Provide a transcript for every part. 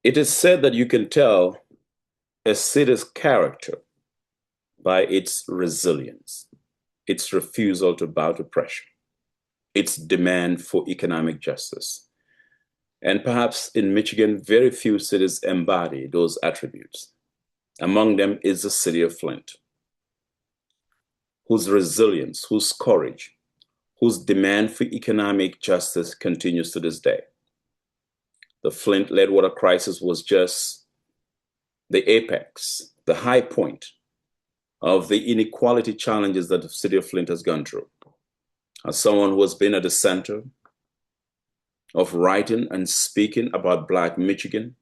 It is said that you can tell a city's character by its resilience, its refusal to bow to pressure, its demand for economic justice. And perhaps in Michigan, very few cities embody those attributes. Among them is the city of Flint, whose resilience, whose courage, whose demand for economic justice continues to this day. The Flint lead water crisis was just the apex, the high point of the inequality challenges that the city of Flint has gone through. As someone who has been at the center of writing and speaking about Black Michigan,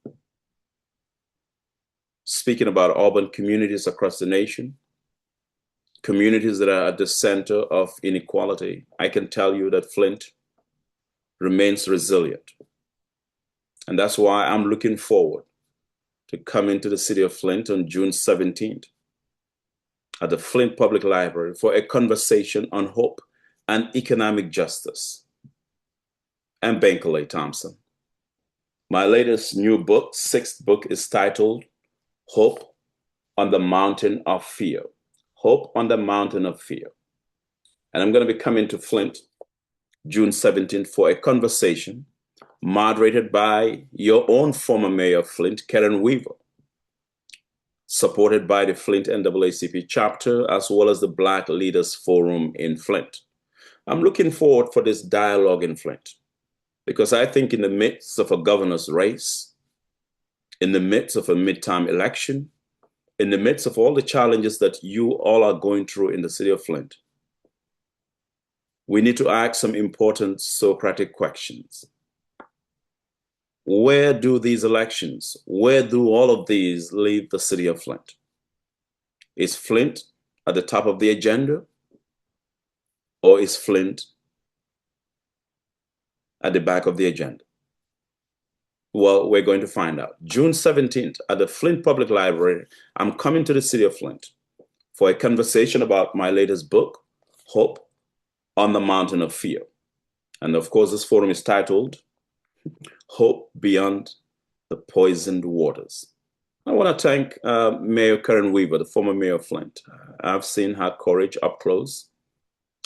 speaking about urban communities across the nation, communities that are at the center of inequality, I can tell you that Flint remains resilient. And that's why I'm looking forward to coming to the city of Flint on June 17th at the Flint Public Library for a conversation on hope and economic justice. I'm Bankole Thompson. My latest new book, sixth book, is titled Hope on the Mountain of Fear. Hope on the Mountain of Fear. And I'm going to be coming to Flint June 17th for a conversation moderated by your own former mayor of Flint, Karen Weaver, supported by the Flint NAACP Chapter, as well as the Black Leaders Forum in Flint. I'm looking forward for this dialogue in Flint, because I think in the midst of a governor's race, in the midst of a midterm election, in the midst of all the challenges that you all are going through in the city of Flint, we need to ask some important Socratic questions. Where do these elections, where do all of these leave the city of Flint? Is Flint at the top of the agenda? Or is Flint at the back of the agenda? Well, we're going to find out. June 17th at the Flint Public Library, I'm coming to the city of Flint for a conversation about my latest book, Hope on the Mountain of Fear. And of course, this forum is titled Hope Beyond the Poisoned Waters. I want to thank Mayor Karen Weaver, the former mayor of Flint. I've seen her courage up close.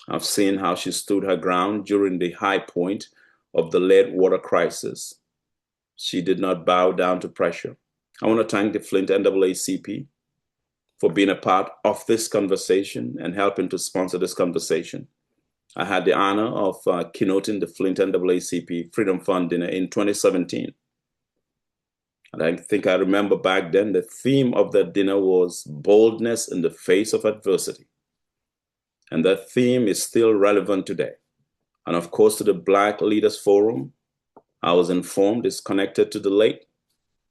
I've seen how she stood her ground during the high point of the lead water crisis. She did not bow down to pressure. I want to thank the Flint NAACP for being a part of this conversation and helping to sponsor this conversation. I had the honor of keynoting the Flint NAACP Freedom Fund dinner in 2017. And I think I remember back then the theme of that dinner was boldness in the face of adversity. And that theme is still relevant today. And of course, to the Black Leaders Forum, I was informed is connected to the late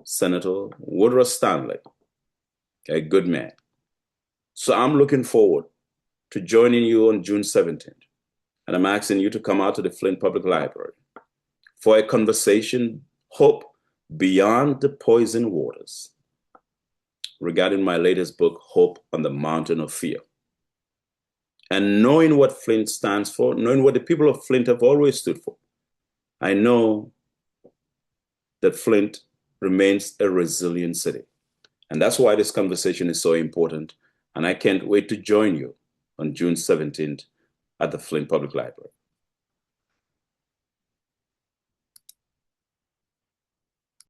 Senator Woodrow Stanley, a good man. So I'm looking forward to joining you on June 17th. And I'm asking you to come out to the Flint Public Library for a conversation, Hope Beyond the Poisoned Waters, regarding my latest book, Hope on the Mountain of Fear. And knowing what Flint stands for, knowing what the people of Flint have always stood for, I know that Flint remains a resilient city. And that's why this conversation is so important. And I can't wait to join you on June 17th at the Flint Public Library.